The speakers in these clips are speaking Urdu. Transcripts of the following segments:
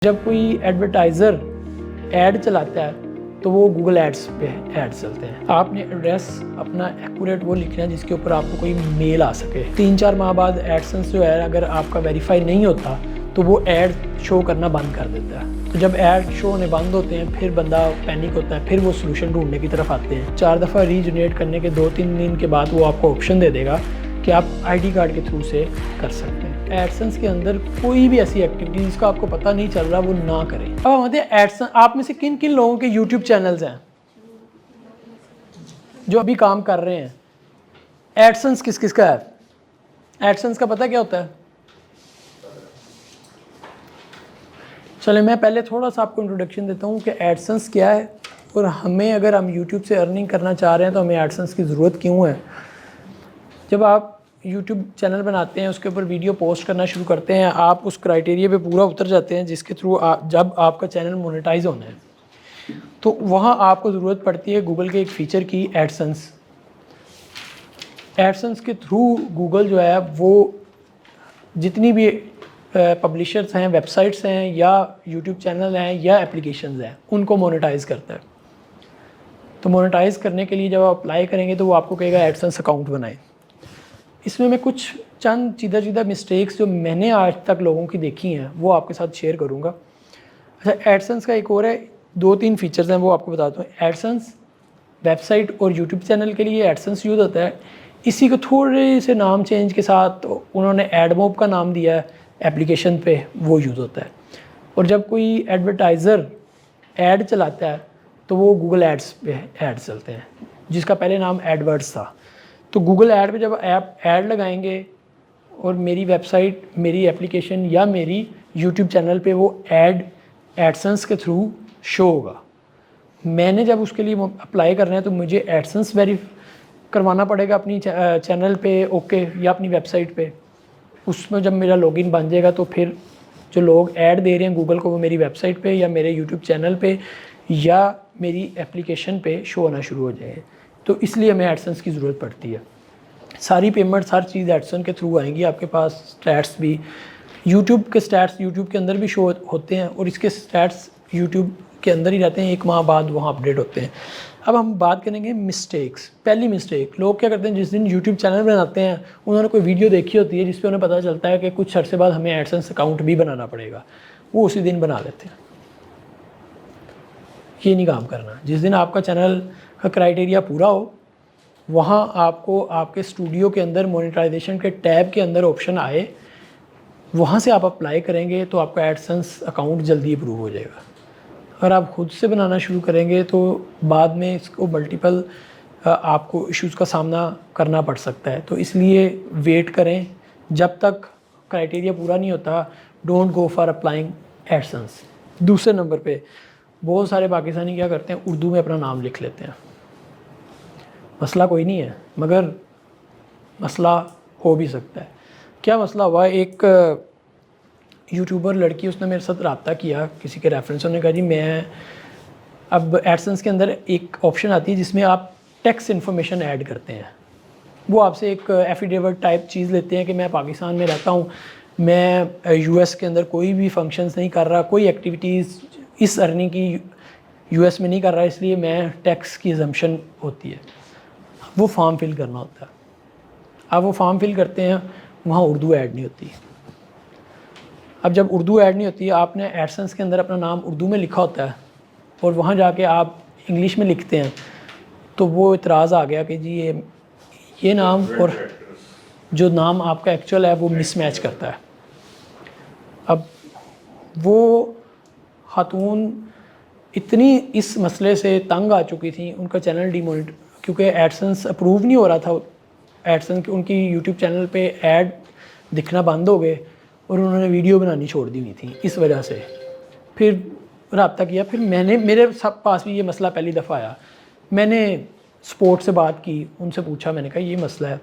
جب کوئی ایڈورٹائزر ایڈ چلاتا ہے تو وہ گوگل ایڈس پہ ایڈ چلتے ہیں. آپ نے ایڈریس اپنا ایکوریٹ وہ لکھنا ہے جس کے اوپر آپ کو کوئی میل آ سکے. 3-4 ماہ بعد ایڈسنس جو ہے اگر آپ کا ویریفائی نہیں ہوتا تو وہ ایڈ شو کرنا بند کر دیتا ہے. تو جب ایڈ شو ہونے بند ہوتے ہیں پھر بندہ پینک ہوتا ہے, پھر وہ سلوشن ڈھونڈنے کی طرف آتے ہیں. 4 دفعہ ری جنریٹ کرنے کے 2-3 دن کے بعد وہ آپ کو آپشن دے دے گا کہ آپ آئی ڈی کارڈ کے تھرو سے کر سکتے ہیں. ایڈسنس کے اندر کوئی بھی ایسی ایکٹیویٹی جس کا آپ کو پتہ نہیں چل رہا وہ نہ کریں. اب ہم ایڈسنس, آپ میں سے کن کن لوگوں کے یوٹیوب چینلز ہیں جو ابھی کام کر رہے ہیں؟ ایڈسنس کس کس کا ہے؟ ایڈسنس کا پتہ کیا ہوتا ہے؟ چلیں میں پہلے تھوڑا سا آپ کو انٹروڈکشن دیتا ہوں کہ ایڈسنس کیا ہے, اور ہمیں اگر ہم یوٹیوب سے ارننگ کرنا چاہ رہے ہیں تو ہمیں ایڈسنس کی ضرورت کیوں ہے. جب آپ یوٹیوب چینل بناتے ہیں, اس کے اوپر ویڈیو پوسٹ کرنا شروع کرتے ہیں, آپ اس کرائٹیریا پہ پورا اتر جاتے ہیں جس کے تھرو جب آپ کا چینل مونیٹائز ہونا ہے تو وہاں آپ کو ضرورت پڑتی ہے گوگل کے ایک فیچر کی, ایڈسنس. ایڈسنس کے تھرو گوگل جو ہے وہ جتنی بھی پبلیشرز ہیں, ویب سائٹس ہیں یا یوٹیوب چینل ہیں یا اپلیکیشنز ہیں ان کو مونیٹائز کرتا ہے. تو مونیٹائز کرنے کے لیے جب آپ اپلائی کریں گے تو وہ آپ کو کہے گا ایڈسنس اکاؤنٹ بنائیں. اس میں کچھ چند چیدہ مسٹیکس جو میں نے آج تک لوگوں کی دیکھی ہیں وہ آپ کے ساتھ شیئر کروں گا. اچھا, ایڈسنس کا ایک اور ہے, 2-3 فیچرز ہیں وہ آپ کو بتاتا ہوں. ایڈسنس ویب سائٹ اور یوٹیوب چینل کے لیے ایڈسنس یوز ہوتا ہے. اسی کو تھوڑے سے نام چینج کے ساتھ انہوں نے ایڈ موب کا نام دیا ہے اپلیکیشن پہ, وہ یوز ہوتا ہے. اور جب کوئی ایڈورٹائزر ایڈ چلاتا ہے تو وہ گوگل ایڈس پہ ایڈ چلتے ہیں جس کا پہلے نام ایڈورڈز تھا. تو گوگل ایڈ پہ جب آپ ایڈ لگائیں گے اور میری ویب سائٹ, میری اپلیکیشن یا میری یوٹیوب چینل پہ وہ ایڈسنس کے تھرو شو ہوگا. میں نے جب اس کے لیے اپلائی کرنا ہے تو مجھے ایڈسنس کروانا پڑے گا اپنی چینل پہ, اوکے, یا اپنی ویب سائٹ پہ. اس میں جب میرا لاگ ان بن جائے گا تو پھر جو لوگ ایڈ دے رہے ہیں گوگل کو وہ میری ویب سائٹ پہ یا میرے یوٹیوب چینل پہ یا میری اپلیکیشن پہ شو ہونا شروع ہو جائے. تو اس لیے ہمیں ایڈسنس کی ضرورت پڑتی ہے. ساری پیمنٹس ہر چیز ایڈسنس کے تھرو آئیں گی. آپ کے پاس سٹیٹس بھی, یوٹیوب کے سٹیٹس یوٹیوب کے اندر بھی شو ہوتے ہیں اور اس کے سٹیٹس یوٹیوب کے اندر ہی رہتے ہیں, 1 ماہ بعد وہاں اپڈیٹ ہوتے ہیں. اب ہم بات کریں گے مسٹیکس. پہلی مسٹیک, لوگ کیا کرتے ہیں جس دن یوٹیوب چینل بناتے ہیں انہوں نے کوئی ویڈیو دیکھی ہوتی ہے جس پہ انہیں پتہ چلتا ہے کہ کچھ عرصے بعد ہمیں ایڈسنس اکاؤنٹ بھی بنانا پڑے گا, وہ اسی دن بنا لیتے ہیں. یہ نہیں کام کرنا. جس دن آپ کا چینل کا کرائٹیریا پورا ہو وہاں آپ کو آپ کے اسٹوڈیو کے اندر مونیٹائزیشن کے ٹیب کے اندر آپشن آئے, وہاں سے آپ اپلائی کریں گے تو آپ کا ایڈسنس اکاؤنٹ جلدی اپروو ہو جائے گا. اگر آپ خود سے بنانا شروع کریں گے تو بعد میں اس کو ملٹیپل آپ کو ایشوز کا سامنا کرنا پڑ سکتا ہے. تو اس لیے ویٹ کریں جب تک کرائٹیریا پورا نہیں ہوتا. Don't go for applying AdSense. دوسرے نمبر پہ بہت سارے پاکستانی کیا کرتے ہیں, اردو میں اپنا نام لکھ لیتے ہیں. مسئلہ کوئی نہیں ہے مگر مسئلہ ہو بھی سکتا ہے. کیا مسئلہ ہوا, ایک یوٹیوبر لڑکی, اس نے میرے ساتھ رابطہ کیا کسی کے ریفرنس. انہوں نے کہا جی میں اب ایڈسنس کے اندر ایک آپشن آتی ہے جس میں آپ ٹیکسٹ انفارمیشن ایڈ کرتے ہیں. وہ آپ سے ایک ایفیڈیوٹ ٹائپ چیز لیتے ہیں کہ میں پاکستان میں رہتا ہوں, میں یو ایس کے اندر کوئی بھی فنکشنز نہیں کر رہا, کوئی ایکٹیویٹیز اس ارننگ کی یو ایس میں نہیں کر رہا, اس لیے میں ٹیکس کی ایگزمپشن ہوتی ہے. وہ فارم فل کرنا ہوتا ہے. آپ وہ فارم فل کرتے ہیں, وہاں اردو ایڈ نہیں ہوتی. اب جب اردو ایڈ نہیں ہوتی, آپ نے ایڈسنس کے اندر اپنا نام اردو میں لکھا ہوتا ہے اور وہاں جا کے آپ انگلش میں لکھتے ہیں تو وہ اعتراض آ گیا کہ جی یہ نام اور جو نام آپ کا ایکچوئل ہے وہ مس میچ کرتا ہے. اب وہ خاتون اتنی اس مسئلے سے تنگ آ چکی تھیں, ان کا چینل ڈیمونیٹ, کیونکہ ایڈسنس اپروو نہیں ہو رہا تھا. ایڈسنس ان کی یوٹیوب چینل پہ ایڈ دکھنا بند ہو گئے اور انہوں نے ویڈیو بنانی چھوڑ دی ہوئی تھی اس وجہ سے. پھر رابطہ کیا, پھر میں نے, میرے پاس بھی یہ مسئلہ پہلی دفعہ آیا. میں نے سپورٹ سے بات کی, ان سے پوچھا, میں نے کہا یہ مسئلہ ہے.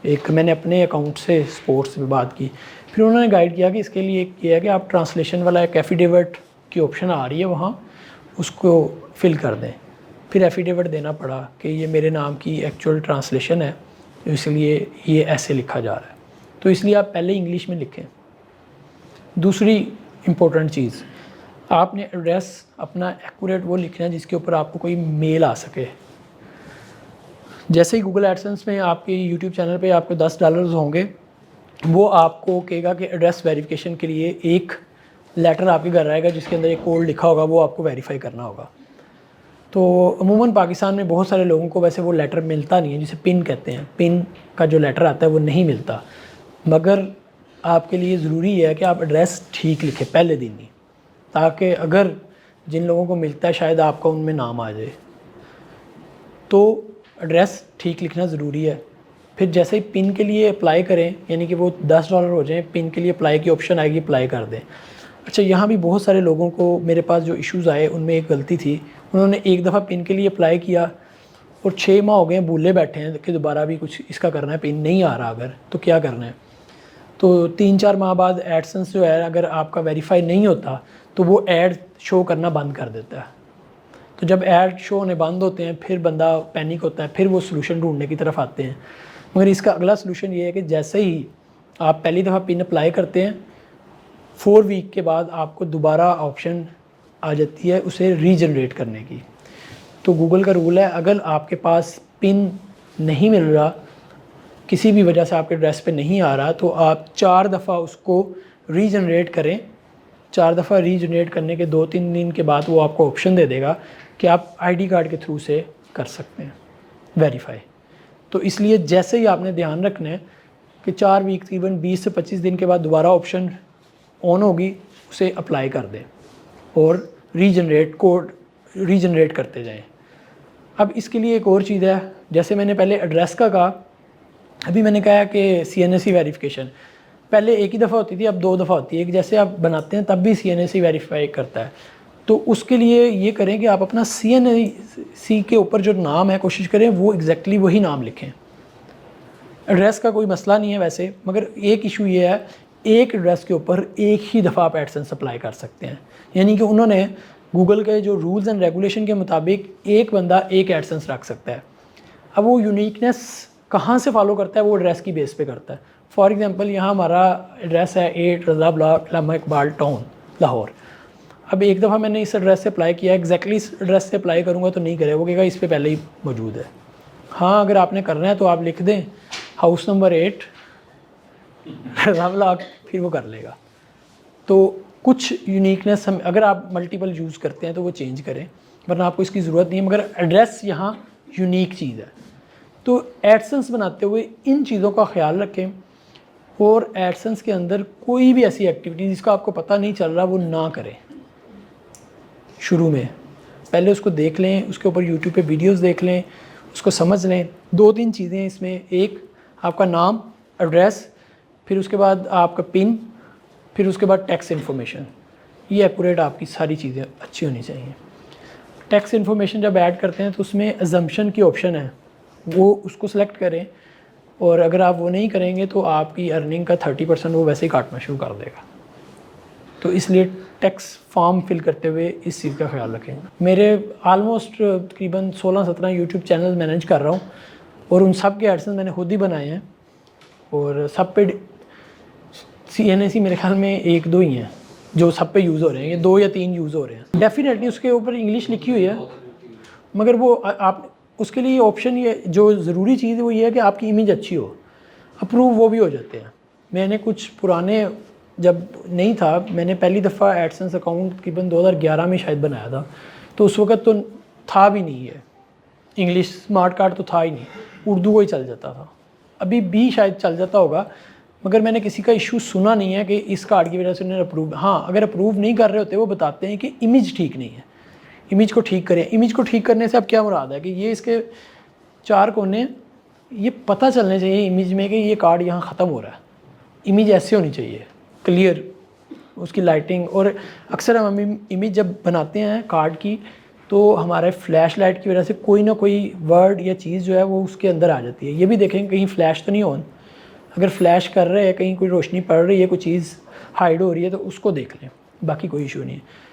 ایک میں نے اپنے اکاؤنٹ سے سپورٹس پہ بات کی. پھر انہوں نے گائیڈ کیا کہ اس کے لیے یہ ہے کہ آپ ٹرانسلیشن والا ایک ایفیڈیوٹ کی آپشن آ رہی ہے, وہاں اس کو فل کر دیں. پھر ایفیڈیوٹ دینا پڑا کہ یہ میرے نام کی ایکچوئل ٹرانسلیشن ہے, اس لیے یہ ایسے لکھا جا رہا ہے. تو اس لیے آپ پہلے انگلش میں لکھیں. دوسری امپورٹنٹ چیز، آپ نے ایڈریس اپنا ایکوریٹ وہ لکھنا ہے جس کے اوپر آپ کو کوئی میل آ سکے. جیسے ہی گوگل ایڈسنس میں آپ کے یوٹیوب چینل پہ آپ کو $10 ہوں گے، وہ آپ کو کہے گا کہ ایڈریس ویریفیکیشن کے لیے ایک لیٹر آپ کے گھر آئے گا جس کے اندر ایک کوڈ لکھا ہوگا، وہ آپ کو ویریفائی کرنا ہوگا. تو عموماً پاکستان میں بہت سارے لوگوں کو ویسے وہ لیٹر ملتا نہیں ہے، جسے پن کہتے ہیں. پن کا جو لیٹر آتا ہے وہ نہیں ملتا، مگر آپ کے لیے ضروری ہے کہ آپ ایڈریس ٹھیک لکھیں پہلے دن ہی، تاکہ اگر جن لوگوں کو ملتا ہے شاید آپ کا ان میں نام آ جائے. تو ایڈریس ٹھیک لکھنا ضروری ہے. پھر جیسے ہی پن کے لیے اپلائی کریں، یعنی کہ وہ $10 ہو جائیں، پن کے لیے اپلائی کی آپشن آئے گی، اپلائی کر دیں. اچھا، یہاں بھی بہت سارے لوگوں کو میرے پاس جو ایشوز آئے ان میں ایک غلطی تھی. انہوں نے ایک دفعہ پن کے لیے اپلائی کیا اور 6 ماہ ہو گئے ہیں بھولے بیٹھے ہیں کہ دوبارہ بھی کچھ اس کا کرنا ہے، پن نہیں آ رہا اگر تو کیا کرنا ہے. تو 3-4 ماہ بعد ایڈسنس جو ہے اگر آپ کا ویریفائی نہیں ہوتا تو وہ ایڈ شو کرنا بند کر دیتا ہے. تو جب ایڈ شو ہونے بند ہوتے ہیں پھر بندہ پینک ہوتا ہے، پھر وہ سلوشن ڈھونڈنے کی طرف آتے ہیں. مگر اس کا اگلا سلوشن یہ ہے کہ جیسے ہی آپ پہلی دفعہ پن اپلائی کرتے ہیں، 4 ویک کے بعد آپ کو دوبارہ آپشن آ جاتی ہے اسے ری جنریٹ کرنے کی. تو گوگل کا رول ہے اگر آپ کے پاس پن نہیں مل رہا، کسی بھی وجہ سے آپ کے ایڈریس پہ نہیں آ رہا، تو آپ 4 دفعہ اس کو ری جنریٹ کریں. 4 دفعہ ری جنریٹ کرنے کے 2-3 دن کے بعد وہ آپ کو آپشن دے دے گا کہ آپ آئی ڈی کارڈ کے تھرو سے کر سکتے ہیں ویریفائی. تو اس لیے جیسے ہی آپ نے دھیان رکھنا ہے کہ 4 ویک تقریباً 20 سے 25 دن کے بعد دوبارہ آپشن آن ہوگی، اسے اپلائی کر دیں اور ری جنریٹ کرتے جائیں. اب اس کے لیے ایک اور چیز ہے، جیسے میں نے پہلے ایڈریس کا کہا، ابھی میں نے کہا کہ CNSE ویریفیکیشن پہلے ایک ہی دفعہ ہوتی تھی، اب 2 دفعہ ہوتی ہے. ایک جیسے آپ بناتے ہیں تب بھی CNSE ویریفائی کرتا ہے. تو اس کے لیے یہ کریں کہ آپ اپنا CNSE کے اوپر جو نام ہے کوشش کریں وہ ایگزیکٹلی وہی نام لکھیں. ایڈریس کا کوئی مسئلہ نہیں ہے ویسے، مگر ایک ایشو یہ ہے، ایک ایڈریس کے اوپر ایک ہی دفعہ آپ ایڈسنس اپلائی کر سکتے ہیں. یعنی کہ انہوں نے گوگل کے جو رولز اینڈ ریگولیشن کے مطابق ایک بندہ ایک ایڈسنس رکھ سکتا ہے. اب وہ یونیکنیس کہاں سے فالو کرتا ہے، وہ ایڈریس کی بیس پہ کرتا ہے. فار ایگزامپل یہاں ہمارا ایڈریس ہے 8 رضا بلاک علامہ اقبال ٹاؤن لاہور. اب ایک دفعہ میں نے اس ایڈریس سے اپلائی کیا، ایگزیکٹلی اس ایڈریس سے اپلائی کروں گا تو نہیں کرے، وہ کہے گا اس پہ پہلے ہی موجود ہے. ہاں اگر آپ نے کرنا ہے تو آپ لکھ دیں ہاؤس نمبر 8 رضا بلاک، پھر وہ کر لے گا. تو کچھ یونیکنیس ہم اگر آپ ملٹیپل یوز کرتے ہیں تو وہ چینج کریں، ورنہ آپ کو اس کی ضرورت نہیں ہے. مگر ایڈریس یہاں یونیک چیز ہے. تو ایڈسنس بناتے ہوئے ان چیزوں کا خیال رکھیں، اور ایڈسنس کے اندر کوئی بھی ایسی ایکٹیویٹی جس کا آپ کو پتہ نہیں چل رہا وہ نہ کریں. شروع میں پہلے اس کو دیکھ لیں، اس کے اوپر یوٹیوب پہ ویڈیوز دیکھ لیں، اس کو سمجھ لیں. 2-3 چیزیں اس میں، ایک آپ کا نام، ایڈریس، پھر اس کے بعد آپ کا پن، پھر اس کے بعد ٹیکس انفارمیشن. یہ ایکوریٹ آپ کی ساری چیزیں اچھی ہونی چاہیے. ٹیکس انفارمیشن جب ایڈ کرتے ہیں تو اس میں ازمپشن کی آپشن ہے، وہ اس کو سلیکٹ کریں، اور اگر آپ وہ نہیں کریں گے تو آپ کی ارننگ کا 30% وہ ویسے ہی کاٹنا شروع کر دے گا. تو اس لیے ٹیکس فارم فل کرتے ہوئے اس چیز کا خیال رکھیں. میرے آلموسٹ تقریباً 16-17 یوٹیوب چینل مینیج کر رہا ہوں، اور ان سب کے ایڈسنس میں نے خود ہی بنائے ہیں، اور سب پہ CNSE میرے خیال میں 1-2 ہی ہیں جو سب پہ یوز ہو رہے ہیں، یہ 2 یا 3 یوز ہو رہے ہیں. ڈیفینیٹلی اس کے اوپر انگلش لکھی ہوئی ہے، مگر وہ آپ اس کے لیے آپشن، یہ جو ضروری چیز ہے وہ یہ ہے کہ آپ کی امیج اچھی ہو. اپروو وہ بھی ہو جاتے ہیں. میں نے کچھ پرانے، جب نہیں تھا، میں نے پہلی دفعہ ایڈسنس اکاؤنٹ تقریباً 2011 میں شاید بنایا تھا، تو اس وقت تو تھا بھی نہیں ہے انگلش، اسمارٹ کارڈ تو تھا ہی نہیں، اردو کو ہی چل جاتا تھا. ابھی بھی شاید چل جاتا ہوگا، مگر میں نے کسی کا ایشو سنا نہیں ہے کہ اس کارڈ کی وجہ سے انہوں نے اپروو. ہاں اگر اپروو نہیں کر رہے ہوتے وہ بتاتے ہیں کہ امیج ٹھیک نہیں ہے، امیج کو ٹھیک کریں. امیج کو ٹھیک کرنے سے اب کیا مراد ہے کہ یہ اس کے 4 کونے یہ پتہ چلنے چاہیے امیج میں کہ یہ کارڈ یہاں ختم ہو رہا ہے. امیج ایسے ہونی چاہیے کلیئر، اس کی لائٹنگ. اور اکثر ہم امیج جب بناتے ہیں کارڈ کی تو ہمارے فلیش لائٹ کی وجہ سے کوئی نہ کوئی ورڈ یا چیز جو ہے وہ اس کے اندر آ جاتی ہے. یہ بھی دیکھیں کہیں فلیش تو نہیں آن، اگر فلیش کر رہے ہیں، کہیں کوئی روشنی پڑ رہی ہے، کوئی چیز ہائیڈ ہو رہی ہے تو اس کو دیکھ لیں، باقی کوئی ایشو نہیں ہے.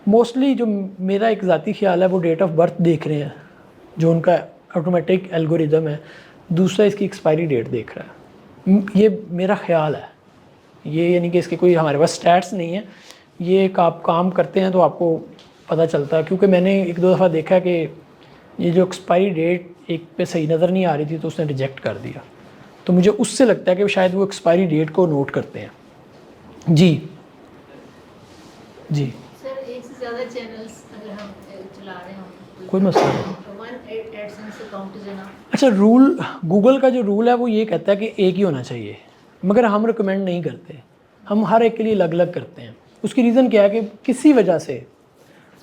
موسٹلی جو میرا ایک ذاتی خیال ہے وہ ڈیٹ آف برتھ دیکھ رہے ہیں، جو ان کا آٹومیٹک الگوریدم ہے. دوسرا اس کی ایکسپائری ڈیٹ دیکھ رہا ہے. یہ میرا خیال ہے، یہ یعنی کہ اس کے کوئی ہمارے پاس سٹیٹس نہیں ہیں، یہ ایک آپ کام کرتے ہیں تو آپ کو پتہ چلتا ہے, کیونکہ میں نے ایک دو دفعہ دیکھا کہ یہ جو ایکسپائری ڈیٹ ایک پہ صحیح نظر نہیں آ رہی تھی تو اس نے ریجیکٹ کر دیا. تو مجھے اس سے لگتا ہے کہ شاید وہ ایکسپائری ڈیٹ کو نوٹ کرتے ہیں. جی جی سر ایک سے زیادہ چینلز اگر ہم چلا رہے ہیں کوئی مسئلہ نہیں. ایڈسنس اکاؤنٹ جو ہے نا, اچھا رول, گوگل کا جو رول ہے وہ یہ کہتا ہے کہ ایک ہی ہونا چاہیے, مگر ہم ریکمینڈ نہیں کرتے, ہم ہر ایک کے لیے الگ الگ کرتے ہیں. اس کی ریزن کیا ہے کہ کسی وجہ سے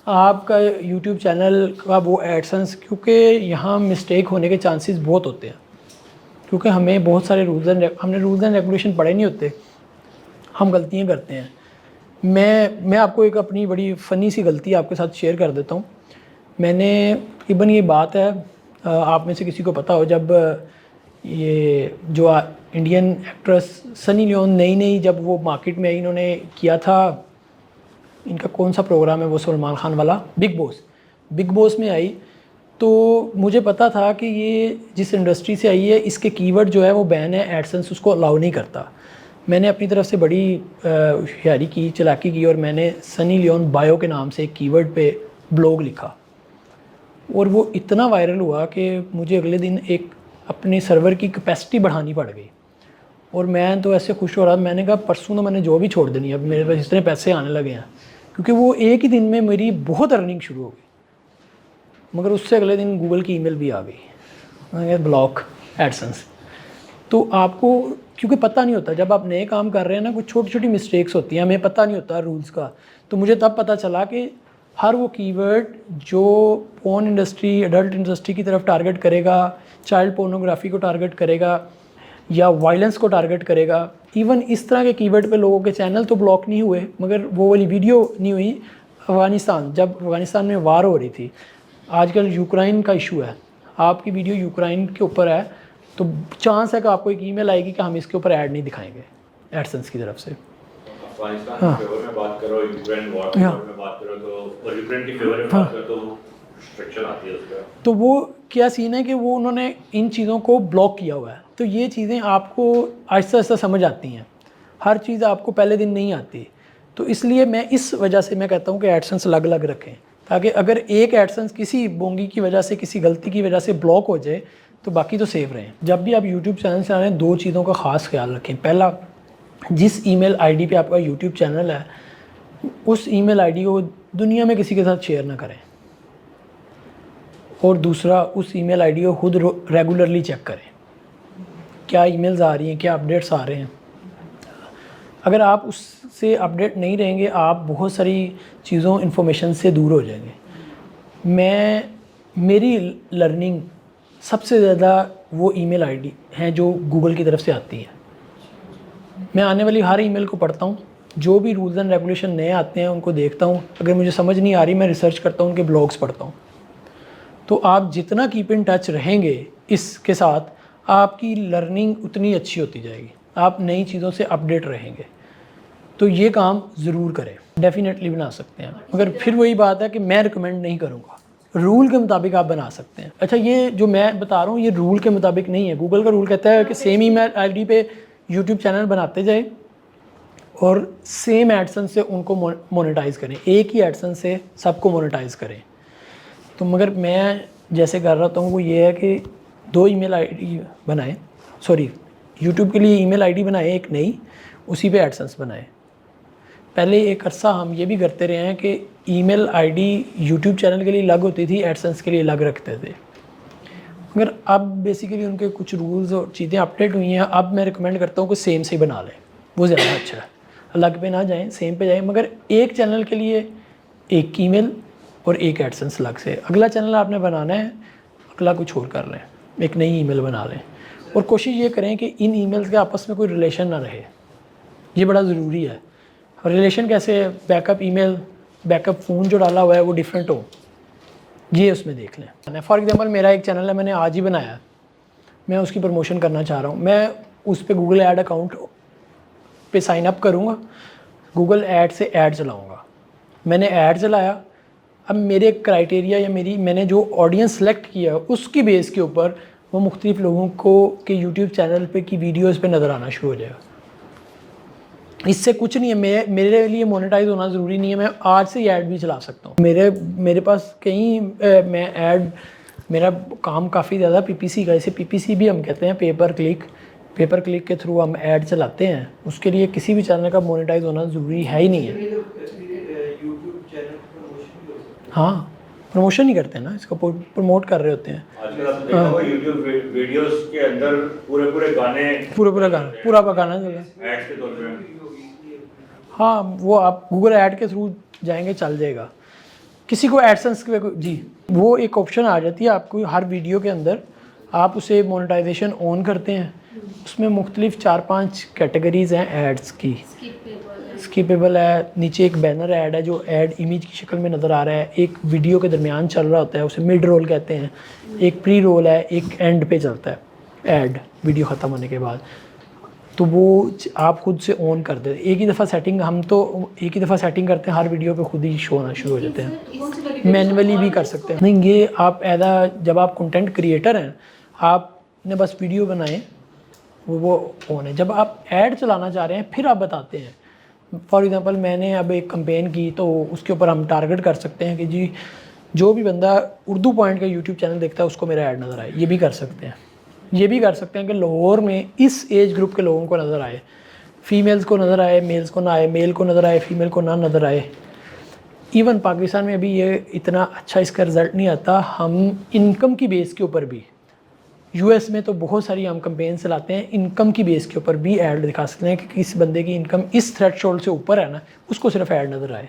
آپ کا یوٹیوب چینل کا وہ ایڈسنس, کیونکہ یہاں مسٹیک ہونے کے چانسز بہت ہوتے ہیں, کیونکہ ہمیں بہت سارے ہم نے رولز اینڈ ریگولیشن پڑھے نہیں ہوتے, ہم غلطیاں کرتے ہیں. میں آپ کو ایک اپنی بڑی فنی سی غلطی آپ کے ساتھ شیئر کر دیتا ہوں. میں نے تقریباً یہ بات ہے, آپ میں سے کسی کو پتہ ہو, جب یہ جو انڈین ایکٹریس سنی لیون نئی جب وہ مارکیٹ میں آئی, انہوں نے کیا تھا, ان کا کون سا پروگرام ہے وہ سلمان خان والا, بگ باس میں آئی, تو مجھے پتا تھا کہ یہ جس انڈسٹری سے آئی ہے اس کے کی ورڈ جو ہے وہ بین ہے, ایڈسنس اس کو الاؤ نہیں کرتا. میں نے اپنی طرف سے بڑی ہوشیاری کی, چلاکی کی, اور میں نے سنی لیون بایو کے نام سے ایک کی ورڈ پہ بلاگ لکھا, اور وہ اتنا وائرل ہوا کہ مجھے اگلے دن ایک اپنے سرور کی کیپیسٹی بڑھانی پڑ گئی. اور میں تو ایسے خوش ہو رہا, میں نے کہا پرسوں تو میں نے جو بھی چھوڑ دینی ہے, اب میرے پاس اتنے پیسے آنے لگے ہیں, کیونکہ وہ ایک ہی دن میں میری بہت ارننگ شروع ہو گئی. مگر اس سے اگلے دن گوگل کی ای میل بھی آ گئی, بلاک ایڈسنس. تو آپ کو کیونکہ پتہ نہیں ہوتا, جب آپ نئے کام کر رہے ہیں نا, کچھ چھوٹی چھوٹی مسٹیکس ہوتی ہیں, ہمیں پتہ نہیں ہوتا رولز کا. تو مجھے تب پتہ چلا کہ ہر وہ کی ورڈ جو پورن انڈسٹری, ایڈلٹ انڈسٹری کی طرف ٹارگٹ کرے گا, چائلڈ پورنوگرافی کو ٹارگٹ کرے گا, یا وائلنس کو ٹارگٹ کرے گا, ایون اس طرح کے کی ورڈ پہ لوگوں کے چینل تو بلاک نہیں ہوئے, مگر وہ والی ویڈیو نہیں ہوئی. افغانستان, جب افغانستان میں وار ہو رہی تھی, آج کل یوکرائن کا ایشو ہے, آپ کی ویڈیو یوکرائن کے اوپر ہے تو چانس ہے کہ آپ کو ایک ای میل آئے گی کہ ہم اس کے اوپر ایڈ نہیں دکھائیں گے ایڈسنس کی طرف سے. افغانستان کے فیور میں بات کرو, یوکرین وار کے فیور میں بات کرو, تو یوکرین کے فیور میں بات کرو تو ریسٹرکشن آتی ہے اس پہ. تو وہ کیا سین ہے کہ وہ انہوں نے ان چیزوں کو بلاک کیا ہوا ہے. تو یہ چیزیں آپ کو آہستہ آہستہ سمجھ آتی ہیں, ہر چیز آپ کو پہلے دن نہیں آتی. تو اس لیے میں اس وجہ سے میں کہتا ہوں کہ ایڈسنس الگ الگ رکھیں, تاکہ اگر ایک ایڈسنس کسی بونگی کی وجہ سے, کسی غلطی کی وجہ سے بلاک ہو جائے تو باقی تو سیف رہیں. جب بھی آپ یوٹیوب چینل سے آ رہے ہیں, دو چیزوں کا خاص خیال رکھیں. پہلا, جس ای میل آئی ڈی پہ آپ کا یوٹیوب چینل ہے, اس ای میل آئی ڈی کو دنیا میں کسی کے ساتھ شیئر نہ کریں. اور دوسرا, اس ای میل آئی ڈی کو خود ریگولرلی چیک کریں, کیا ای میلز آ رہی ہیں, کیا اپڈیٹس آ رہے ہیں. اگر آپ اس سے اپڈیٹ نہیں رہیں گے, آپ بہت ساری چیزوں, انفارمیشن سے دور ہو جائیں گے. میری لرننگ سب سے زیادہ وہ ای میل آئی ڈی ہیں جو گوگل کی طرف سے آتی ہے. میں آنے والی ہر ای میل کو پڑھتا ہوں, جو بھی رولز اینڈ ریگولیشن نئے آتے ہیں ان کو دیکھتا ہوں, اگر مجھے سمجھ نہیں آ رہی میں ریسرچ کرتا ہوں, ان کے بلاگس پڑھتا ہوں. تو آپ جتنا کیپ ان ٹچ رہیں گے اس کے ساتھ, آپ کی لرننگ اتنی اچھی ہوتی جائے گی, آپ نئی چیزوں سے اپڈیٹ رہیں گے. تو یہ کام ضرور کریں, ڈیفینیٹلی بنا سکتے ہیں, مگر پھر وہی بات ہے کہ میں ریکمینڈ نہیں کروں گا. رول کے مطابق آپ بنا سکتے ہیں. اچھا, یہ جو میں بتا رہا ہوں یہ رول کے مطابق نہیں ہے. گوگل کا رول کہتا ہے کہ same email I D پہ یوٹیوب چینل بناتے جائیں اور سیم ایڈسنس سے ان کو مونیٹائز کریں, ایک ہی ایڈسنس سے سب کو مونیٹائز کریں. تو مگر میں جیسے کر رہا ہوں وہ یہ ہے کہ دو ای میل آئی ڈی بنائیں, یوٹیوب کے لیے ای میل آئی ڈی بنائیں ایک نئی, اسی پہ ایڈسنس بنائیں. پہلے ایک عرصہ ہم یہ بھی کرتے رہے ہیں کہ ای میل آئی ڈی یوٹیوب چینل کے لیے الگ ہوتی تھی, ایڈسنس کے لیے الگ رکھتے تھے. مگر اب بیسیکلی ان کے کچھ رولز اور چیزیں اپڈیٹ ہوئی ہیں. اب میں ریکمینڈ کرتا ہوں کہ سیم سے ہی بنا لیں, وہ زیادہ اچھا ہے. الگ پہ نہ جائیں, سیم پہ جائیں, مگر ایک چینل کے لیے ایک ای میل اور ایک ایڈسنس الگ سے. اگلا چینل آپ نے بنانا ہے, اگلا کچھ اور کر لیں, ایک نئی ای میل بنا لیں. اور کوشش یہ کریں کہ ان ای میلز کے آپس میں کوئی ریلیشن نہ رہے, یہ بڑا ضروری ہے. ریلیشن کیسے, بیک اپ ای میل, بیک اپ فون جو ڈالا ہوا ہے وہ ڈیفرنٹ ہو, یہ اس میں دیکھ لیں. فار ایگزامپل میرا ایک چینل ہے, میں نے آج ہی بنایا, میں اس کی پروموشن کرنا چاہ رہا ہوں. میں اس پہ گوگل ایڈ اکاؤنٹ پہ سائن اپ کروں گا, گوگل ایڈ سے ایڈ چلاؤں گا. میں نے ایڈ چلایا, اب میرے کرائٹیریا یا میں نے جو آڈینس سلیکٹ کیا اس کی بیس کے اوپر وہ مختلف لوگوں کو کہ یوٹیوب چینل پہ کی ویڈیوز پہ نظر آنا شروع ہو جائے گا. اس سے کچھ نہیں ہے، میرے لیے مونیٹائز ہونا ضروری نہیں ہے، میں آج سے یہ ایڈ بھی چلا سکتا ہوں. میرے پاس کہیں میں ایڈ، میرا کام کافی زیادہ پی پی سی کا، اسے پی پی سی بھی ہم کہتے ہیں، پیپر کلک کے تھرو ہم ایڈ چلاتے ہیں. اس کے لیے کسی بھی چینل کا مونیٹائز ہونا ضروری ہے ہی نہیں ہے. ہاں پروموشن نہیں کرتے ہیں نا، اس کو پروموٹ کر رہے ہوتے ہیں. آج کل آپ نے دیکھا ہوگا یوٹیوب ویڈیوز کے اندر پورے گانے پورا گانا ایڈ کے طور پہ. ہاں وہ آپ گوگل ایڈ کے تھرو جائیں گے چل جائے گا. کسی کو ایڈسنس کے جی وہ ایک آپشن آ جاتی ہے آپ کو ہر ویڈیو کے اندر، آپ اسے مونیٹائزیشن آن کرتے ہیں. اس میں مختلف 4-5 کیٹیگریز ہیں ایڈس کی. اسکیپیبل ہے، نیچے ایک بینر ایڈ ہے جو ایڈ امیج کی شکل میں نظر آ رہا ہے، ایک ویڈیو کے درمیان چل رہا ہوتا ہے اسے مڈ رول کہتے ہیں، ایک پری رول ہے، ایک اینڈ پہ چلتا ہے ایڈ ویڈیو ختم ہونے کے بعد. تو وہ آپ خود سے آن کر دیں. ایک ہی دفعہ سیٹنگ، ہم تو ایک ہی دفعہ سیٹنگ کرتے ہیں، ہر ویڈیو پہ خود ہی شو ہونا شروع ہو جاتے ہیں. مینولی بھی کر سکتے ہیں. نہیں یہ آپ جب آپ کنٹینٹ کریٹر ہیں، آپ نے بس ویڈیو بنائیں وہ آن ہے. جب آپ ایڈ چلانا چاہ رہے ہیں پھر آپ بتاتے ہیں. فار ایگزامپل میں نے اب ایک کمپین کی تو اس کے اوپر ہم ٹارگٹ کر سکتے ہیں کہ جی جو بھی بندہ اردو پوائنٹ کا یوٹیوب چینل دیکھتا ہے اس کو میرا ایڈ نظر آئے. یہ بھی کر سکتے ہیں. یہ بھی کر سکتے ہیں کہ لاہور میں اس ایج گروپ کے لوگوں کو نظر آئے، فیمیلز کو نظر آئے، میلز کو نہ آئے، میل کو نظر آئے، فیمیل کو نہ نظر آئے. ایون پاکستان میں ابھی یہ اتنا اچھا اس کا رزلٹ نہیں آتا. ہم انکم کی بیس کے اوپر بھی، یو ایس میں تو بہت ساری ہم کمپین چلاتے ہیں، انکم کی بیس کے اوپر بھی ایڈ دکھا سکتے ہیں کہ کس بندے کی انکم اس تھریٹ شولڈ سے اوپر ہے نا، اس کو صرف ایڈ نظر آئے.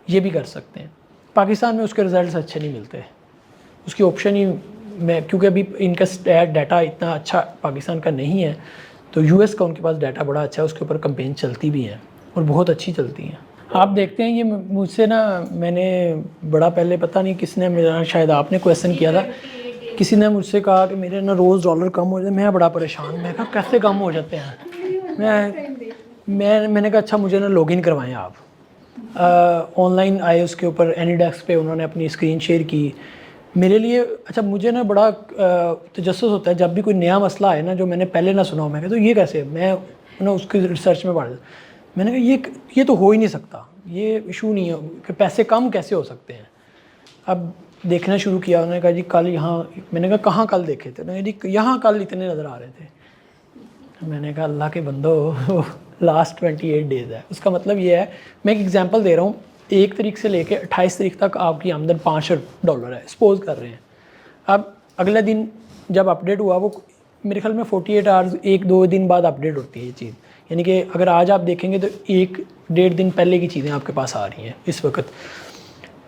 یہ بھی کر سکتے ہیں. پاکستان میں اس کے رزلٹس اچھے نہیں ملتے، اس کی آپشن ہی میں، کیونکہ ابھی ان کا ڈیٹا اتنا اچھا پاکستان کا نہیں ہے، تو یو ایس کا ان کے پاس ڈیٹا بڑا اچھا ہے، اس کے اوپر کمپین چلتی بھی ہیں اور بہت اچھی چلتی ہیں. آپ دیکھتے ہیں یہ مجھ سے نا، میں نے بڑا پہلے پتہ نہیں کس نے میرا، شاید آپ نے کویسچن کیا تھا، کسی نے مجھ سے کہا کہ میرے نا روز ڈالر کم ہو جاتے ہیں. میں بڑا پریشان، میں کہا کیسے کم ہو جاتے ہیں. میں نے کہا اچھا مجھے نا لاگ ان کروائیں آپ. آن لائن آئے اس کے اوپر اینی ڈیسک پہ انہوں نے اپنی اسکرین شیئر کی میرے لیے. اچھا مجھے نا بڑا تجسس ہوتا ہے جب بھی کوئی نیا مسئلہ آئے نا جو میں نے پہلے نہ سنا ہو. میں کہا تو یہ کیسے، میں نا اس کی ریسرچ میں پڑھ، میں نے کہا یہ تو ہو ہی نہیں سکتا، یہ ایشو نہیں ہے کہ پیسے کم کیسے ہو سکتے ہیں. اب دیکھنا شروع کیا، انہوں نے کہا جی کل یہاں، میں نے کہا کہاں کل دیکھے تھے، انہوں نے کہا جی یہاں کل اتنے نظر آ رہے تھے. میں نے کہا اللہ کے بندو لاسٹ 28 ڈیز ہے. اس کا مطلب یہ ہے، میں ایک ایگزامپل دے رہا ہوں، 1 تاریخ سے لے کے 28 تاریخ تک آپ کی آمدن $5 ہے، سپوز کر رہے ہیں. اب اگلے دن جب اپڈیٹ ہوا، وہ میرے خیال میں 48 آورز 1-2 دن بعد اپڈیٹ ہوتی ہے یہ چیز. یعنی کہ اگر آج آپ دیکھیں گے تو 1-1.5 دن پہلے کی چیزیں آپ کے پاس آ رہی ہیں اس وقت.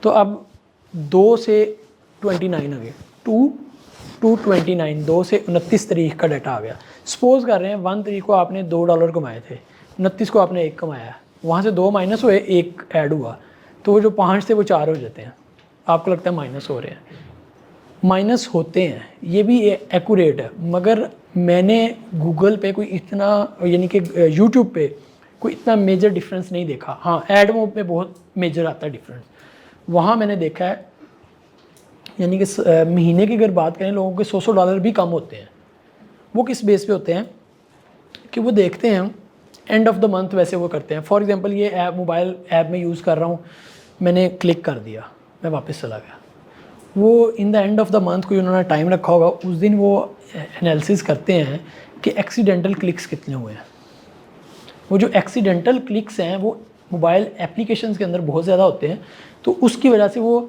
تو اب 2 سے 29 آ گئے، 2 سے 29 تاریخ کا ڈیٹا آ گیا. سپوز کر رہے ہیں 1 تاریخ کو آپ نے $2 کمائے تھے، 29 کو آپ نے 1 کمایا، وہاں سے 2 مائنس ہوئے، 1 ایڈ ہوا، تو وہ جو 5 تھے وہ 4 ہو جاتے ہیں. آپ کو لگتا ہے مائنس ہو رہے ہیں، مائنس ہوتے ہیں، یہ بھی ایکوریٹ ہے. مگر میں نے گوگل پہ کوئی اتنا، یعنی کہ یوٹیوب پہ کوئی اتنا میجر ڈفرینس نہیں دیکھا. ہاں ایڈ موب میں بہت میجر آتا ہے ڈفرینس، وہاں میں نے دیکھا ہے. یعنی کہ مہینے کی اگر بات کریں لوگوں کے $100 بھی کم ہوتے ہیں. وہ کس بیس پہ ہوتے ہیں کہ وہ دیکھتے ہیں اینڈ آف دا منتھ، ویسے وہ کرتے ہیں. فار ایگزامپل یہ ایپ، موبائل ایپ میں یوز کر رہا ہوں، میں نے کلک کر دیا، میں واپس چلا گیا. وہ in the end of the month کوئی انہوں نے ٹائم رکھا ہوگا، اس دن وہ انالیسس کرتے ہیں کہ ایکسیڈنٹل کلکس کتنے ہوئے ہیں. وہ جو ایکسیڈنٹل کلکس ہیں وہ موبائل اپلیکیشنز کے اندر بہت زیادہ ہوتے ہیں، تو اس کی وجہ سے وہ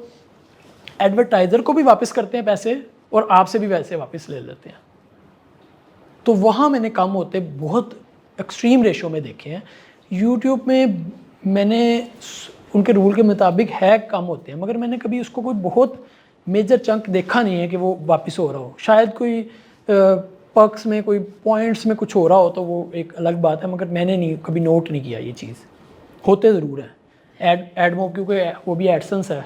ایڈورٹائزر کو بھی واپس کرتے ہیں پیسے اور آپ سے بھی ویسے واپس لے لیتے ہیں. تو وہاں میں نے کم ہوتے بہت ایکسٹریم ریشو میں دیکھے ہیں. یوٹیوب میں نے ان کے رول کے مطابق ہے کم ہوتے ہیں، مگر میں نے کبھی اس کو کوئی بہت میجر چنک دیکھا نہیں ہے کہ وہ واپس ہو رہا ہو. شاید کوئی پرکس میں، کوئی پوائنٹس میں کچھ ہو رہا ہو تو وہ ایک الگ بات ہے، مگر میں نے نہیں کبھی نوٹ نہیں کیا یہ چیز. ہوتے ضرور ہیں ایڈ موب، کیونکہ وہ بھی ایڈسنس ہے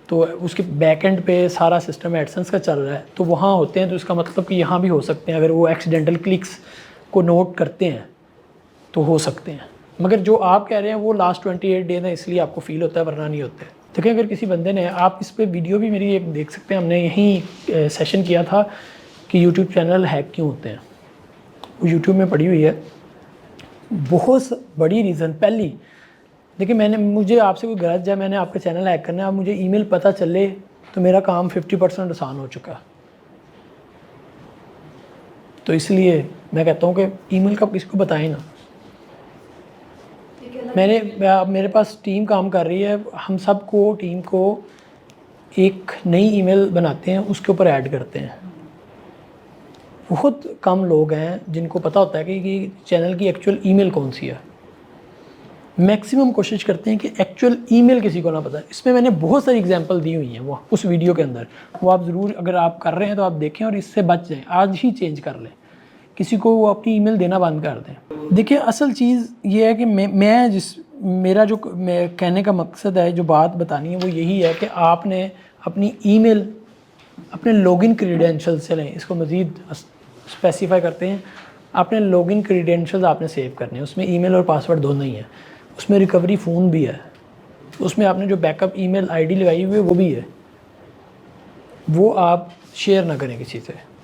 تو اس کے بیک اینڈ پہ سارا سسٹم ایڈسنس کا چل رہا ہے، تو وہاں ہوتے ہیں. تو اس کا مطلب کہ یہاں بھی ہو سکتے ہیں، اگر وہ ایکسیڈنٹل کلکس کو نوٹ کرتے ہیں تو ہو سکتے ہیں. مگر جو آپ کہہ رہے ہیں وہ لاسٹ 28 ڈیز ہیں، اس لیے آپ کو فیل ہوتا ہے، ورنہ نہیں ہوتے. دیکھیں اگر کسی بندے نے، آپ اس پہ ویڈیو بھی میری ایک دیکھ سکتے ہیں، ہم نے یہیں سیشن کیا تھا کہ یوٹیوب چینل ہیک کیوں ہوتے ہیں. وہ یوٹیوب میں پڑی ہوئی ہے. بہت بڑی ریزن پہلی دیکھیں مجھے آپ سے کوئی غرض ہے، میں نے آپ کا چینل ہیک کرنا ہے، اب مجھے ای میل پتہ چلے تو میرا کام 50% آسان ہو چکا. تو اس لیے میں کہتا ہوں کہ ای میل کا کسی کو بتائیں نا. میرے پاس ٹیم کام کر رہی ہے، ہم سب کو ٹیم کو ایک نئی ای میل بناتے ہیں، اس کے اوپر ایڈ کرتے ہیں. بہت کم لوگ ہیں جن کو پتہ ہوتا ہے کہ چینل کی ایکچوئل ای میل کون سی ہے. میکسیمم کوشش کرتے ہیں کہ ایکچوئل ای میل کسی کو نہ پتہ. اس میں نے بہت ساری اگزامپل دی ہوئی ہیں وہ اس ویڈیو کے اندر، وہ آپ ضرور اگر آپ کر رہے ہیں تو آپ دیکھیں اور اس سے بچ جائیں. آج ہی چینج کر لیں، کسی کو وہ اپنی ای میل دینا بند کر دیں. دیکھیں اصل چیز یہ ہے کہ میرا جو کہنے کا مقصد ہے، جو بات بتانی ہے وہ یہی ہے کہ آپ نے اپنی ای میل اپنے لاگ ان کریڈینشل سے لیں. اس کو مزید اسپیسیفائی کرتے ہیں، اپنے لاگ ان کریڈینشلز آپ نے سیو کرنے ہیں. اس میں ای میل اور پاسورڈ دونوں ہی ہیں. اس میں ریکوری فون بھی ہے. اس میں آپ نے جو back up E mile I D لگائی ہوئی ہے وہ بھی ہے. وہ آپ شیئر نہ کریں کسی سے.